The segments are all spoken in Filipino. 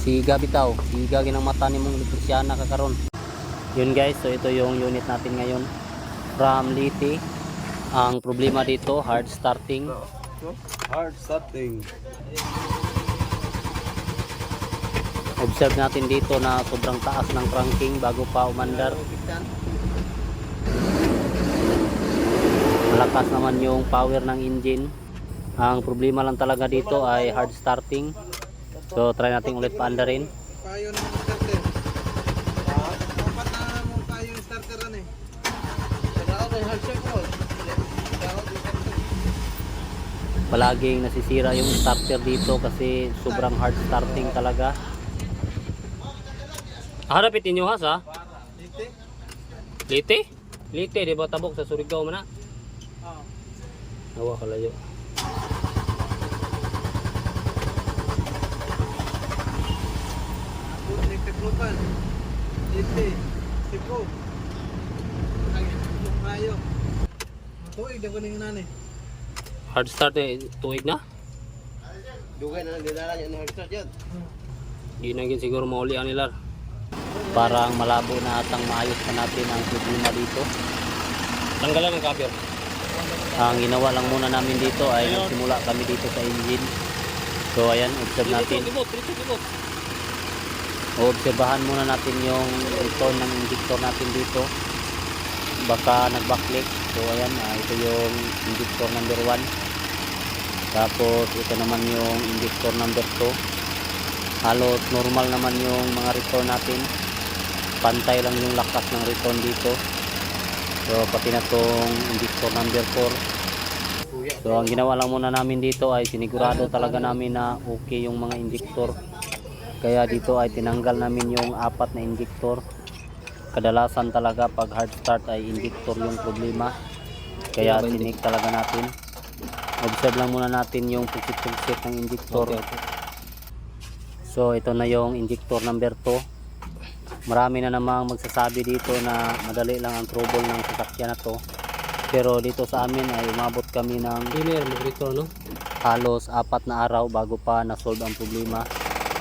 Siga bitaw, siga ginang mata ni mong elektrisyana kakaron. Yun guys, so ito yung unit natin ngayon from Liti. Ang problema dito, hard starting. Hard starting. Observe natin dito na sobrang taas ng cranking bago pa umandar. Malakas naman yung power ng engine. Ang problema lang talaga dito ay hard starting. So try natin ulit paandarin. Payo ng starter. Dapat na mo payo yung starter ran eh. Dapat ay hard check mo. Palaging nasisira yung starter dito kasi sobrang hard starting talaga. Harapitin nyo ha sa? Liti? Liti? Liti, di ba tabok sa Surigao man na? Oo. Nawa kalayo. Nagtaglupan. Liti. Tipo. Ay, payo. Tuig na ko ning nani. Hard start eh, tuig na? Dugay na lang dinala niya ng hard start yan. Di na gin siguro maulian nila. Parang malabo na atang maayos pa natin ang problema dito. Tanggalan ng cover. Ang ginawa lang muna namin dito ay nagsimula kami dito sa engine. So ayan, observe natin. Obserbahan muna natin yung return ng injector natin dito. Baka nag-backlick. So ayan, ito yung injector number 1. Tapos ito naman yung injector number 2. Halos normal naman yung mga return natin. Pantay lang yung lakas ng return dito. So pati na tong injector number 4. So ang ginawa lang muna namin dito ay sinigurado talaga namin na okay yung mga injector. Kaya dito ay tinanggal namin yung 4 na injector. Kadalasan talaga pag hard start ay injector yung problema. Kaya tinik talaga natin. Observe lang muna natin yung pugsit-pugsit ng injector. So ito na yung injector number 2. Marami na namang magsasabi dito na madali lang ang trouble ng sasakyan na to. Pero dito sa amin ay umabot kami ng halos 4 na araw bago pa na-solve ang problema.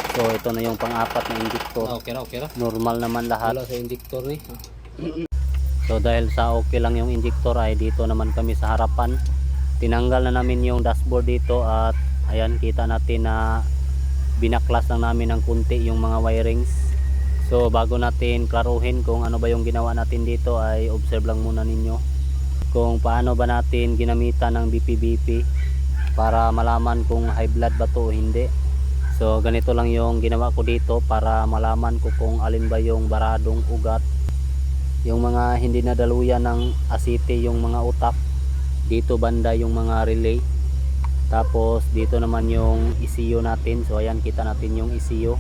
So ito na yung pang-4 na injector. Okay ra. Normal naman lahat. Wala sa injector ni. So dahil sa okay lang yung injector ay dito naman kami sa harapan. Tinanggal na namin yung dashboard dito at ayan, kita natin na binaklas lang namin ng kunti yung mga wirings. So bago natin klaruhin kung ano ba yung ginawa natin dito ay observe lang muna ninyo kung paano ba natin ginamitan ng BP-BP para malaman kung high blood ba to o hindi. So ganito lang yung ginawa ko dito para malaman ko kung alin ba yung baradong ugat, yung mga hindi nadaluyan ng asite yung mga utak. Dito banda yung mga relay. Tapos dito naman yung ECU natin. So ayan, kita natin yung ECU.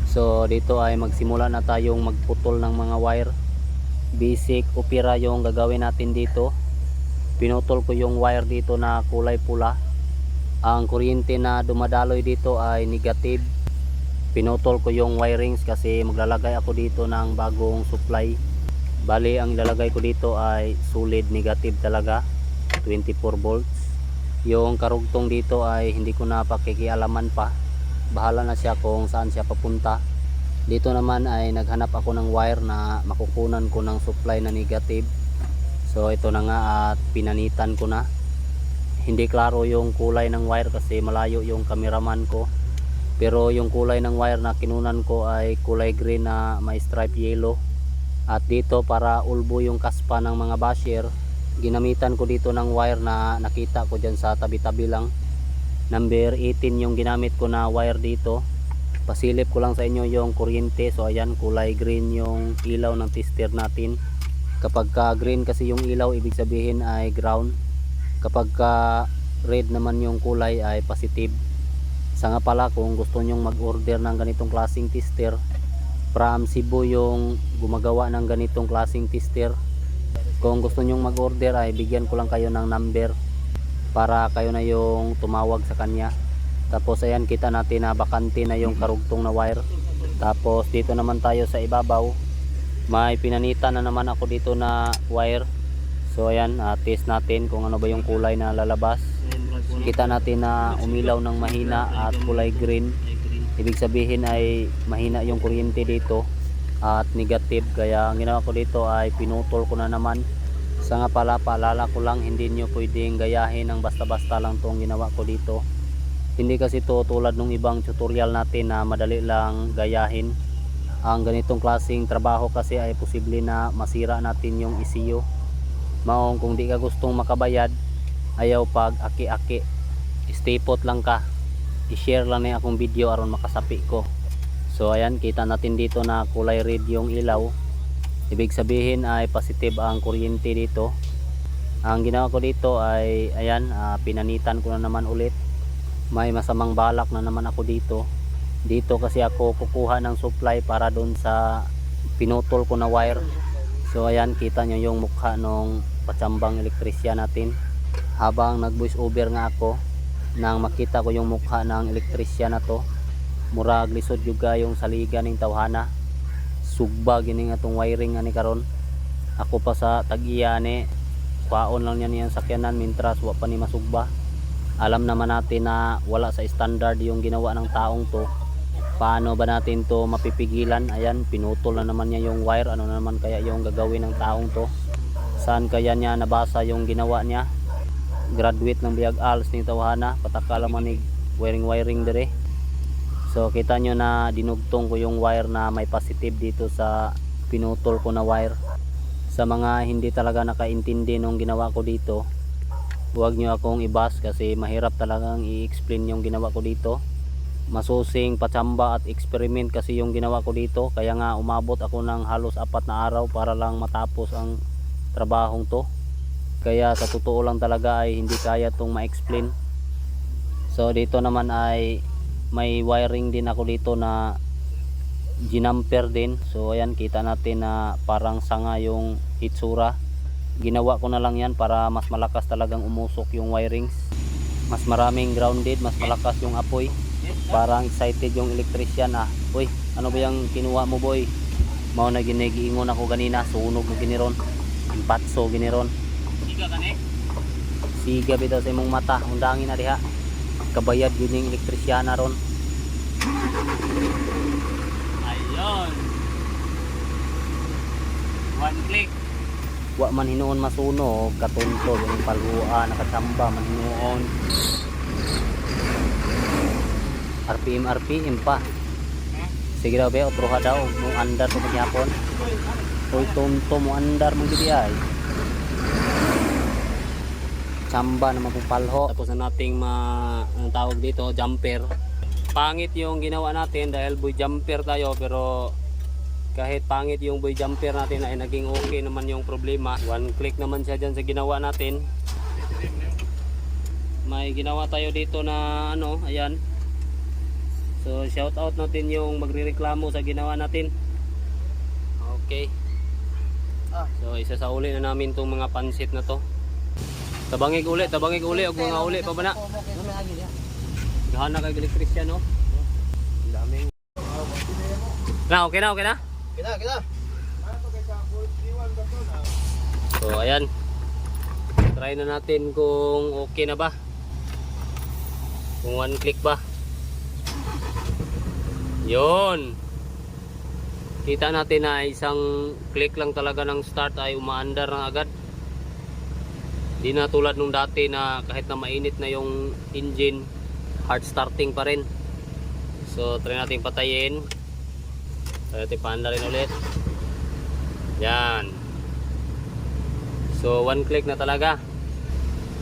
So dito ay magsimula na tayong magputol ng mga wire. Basic opera yung gagawin natin dito. Pinutol ko yung wire dito na kulay pula. Ang kuryente na dumadaloy dito ay negative. Pinutol ko yung wirings kasi maglalagay ako dito ng bagong supply. Bali ang ilalagay ko dito ay solid negative talaga, 24 volts. Yung karugtong dito ay hindi ko na pakikialaman pa. Bahala na siya kung saan siya papunta. Dito naman ay naghanap ako ng wire na makukunan ko ng supply na negative. So ito na nga at pinanitan ko na. Hindi klaro yung kulay ng wire kasi malayo yung cameraman ko. Pero yung kulay ng wire na kinunan ko ay kulay green na may stripe yellow. At dito para ulbo yung kaspa ng mga basher, ginamitan ko dito ng wire na nakita ko dyan sa tabi-tabi lang. Number 18 yung ginamit ko na wire dito. Pasilip ko lang sa inyo yung kuryente. So ayan, kulay green yung ilaw ng tester natin. Kapag ka green kasi yung ilaw, ibig sabihin ay ground. Kapag ka red naman yung kulay ay positive. Sa nga pala, kung gusto nyong mag-order ng ganitong klaseng tester, from Cebu yung gumagawa ng ganitong klaseng tester. Kung gusto nyong mag-order ay bigyan ko lang kayo ng number para kayo na yung tumawag sa kanya. Tapos ayan, kita natin na bakante na yung karugtong na wire. Tapos dito naman tayo sa ibabaw, may pinanitan na naman ako dito na wire. So ayan, test natin kung ano ba yung kulay na lalabas. Kita natin na umilaw ng mahina at kulay green. Ibig sabihin ay mahina yung kuryente dito at negative, kaya ang ginawa ko dito ay pinutol ko na naman. Sa nga pala, paalala ko lang, hindi nyo pwedeng gayahin ng basta-basta lang tong ginawa ko dito. Hindi kasi to tulad ng ibang tutorial natin na madali lang gayahin. Ang ganitong klaseng trabaho kasi ay posible na masira natin yung ECU. Maong kung di ka gustong makabayad, ayaw pag aki-aki, stay put lang ka. I-share lang na akong video aron makasapi ko. So ayan, kita natin dito na kulay red yung ilaw. Ibig sabihin ay positive ang kuryente dito. Ang ginawa ko dito ay ayan, pinanitan ko na naman ulit. May masamang balak na naman ako dito. Dito kasi ako kukuha ng supply para doon sa pinutol ko na wire. So ayan, kita nyo yung mukha nung patsambang elektrisyan natin. Habang nag voice over nga ako, nang makita ko yung mukha ng elektrisyan na to, murag lisod juga yung saligan ng tawhana. Sugba gini nga tong wiring nga ni karon. Ako pa sa tag-iya ni kwaon lang yan yung sakyanan mintras wa pa ni masugba. Alam naman natin na wala sa standard yung ginawa ng taong to. Paano ba natin to mapipigilan? Ayan, pinutol na naman niya yung wire. Ano naman kaya yung gagawin ng taong to? Saan kaya niya nabasa yung ginawa niya? Graduate ng Biag Als ni tawhana, pataka laman ni wiring dire. So kita nyo na dinugtong ko yung wire na may positive dito sa pinutol ko na wire. Sa mga hindi talaga nakaintindi nung ginawa ko dito, huwag nyo akong ibas kasi mahirap talagang i-explain yung ginawa ko dito. Masusing patsamba at experiment kasi yung ginawa ko dito, kaya nga umabot ako ng halos 4 na araw para lang matapos ang trabahong to. Kaya sa totoo lang talaga ay hindi kaya itong ma-explain. So dito naman ay may wiring din ako dito na ginamper din. So ayan, kita natin na parang sanga yung itsura. Ginawa ko na lang yan para mas malakas talagang umusok yung wirings. Mas maraming grounded, mas malakas yung apoy. Parang excited yung electrician. Uy, ano ba yung kinuha mo boy? Mao na ginigiingon ako ganina, sunog mo giniron. Impatso giniron. Siga bitaw sa imong mata, undangin na diha. Kabayad yun yung elektrisyana ron. Ayun. One click. Wa man hinuon masunog, katunto yung palhuan, nakatsamba man hinuon. RPM pa. Sige daw be, otro daw mo andar to magyapon. Oy tunto mo andar mo gidi ay. Tsamba naman pong palho. Tapos na nating ang tawag dito, jumper. Pangit yung ginawa natin dahil boy jumper tayo, pero kahit pangit yung boy jumper natin ay naging okay naman yung problema. One click naman siya dyan sa ginawa natin. May ginawa tayo dito na ano, ayan. So shout out natin yung magrereklamo sa ginawa natin. Okay. So isa sa uli na namin tong mga pansit na to. Tabangig uli og mga uli pa ba na? Gahana kay electrician no. Ang daming. Okay na. Kita. So ayan. Try na natin kung okay na ba. Kung one click ba. Yon. Kita natin na isang click lang talaga ng start ay umaandar na agad. Di na tulad nung dati na kahit na mainit na yung engine, hard starting pa rin. So try natin patayin. Try natin paandarin ulit. Yan. So one click na talaga.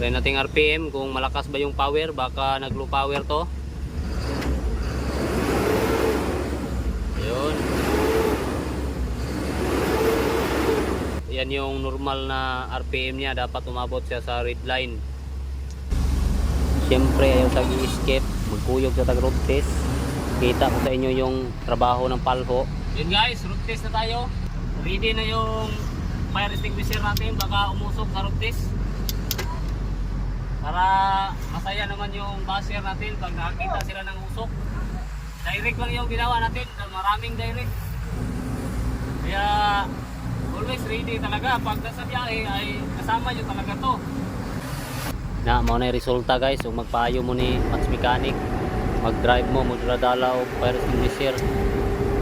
Try natin RPM kung malakas ba yung power, baka nag low power to. Ayun. Yan yung normal na RPM niya, dapat umabot siya sa red line. Siyempre ayaw tag i-escape, magkuyog sa tag road test. Kita ko sa inyo yung trabaho ng palho. Yun guys, road test na tayo. Ready na yung fire extinguisher natin, baka umusok sa road test. Para masaya naman yung basher natin pag nakakita sila ng usok. Direct lang yung ginawa natin, maraming direct. Kaya always ready talaga. Pag nasa biyahe ay kasama nyo talaga to. Na, mao na resulta guys. Kung magpayo mo ni Max Mechanic, mag-drive mo dala og fire extinguisher.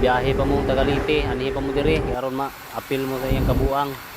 Biyahe pa mo Tagalite, anhi pa mo diri aron ma apil mo sa iyang kabuang.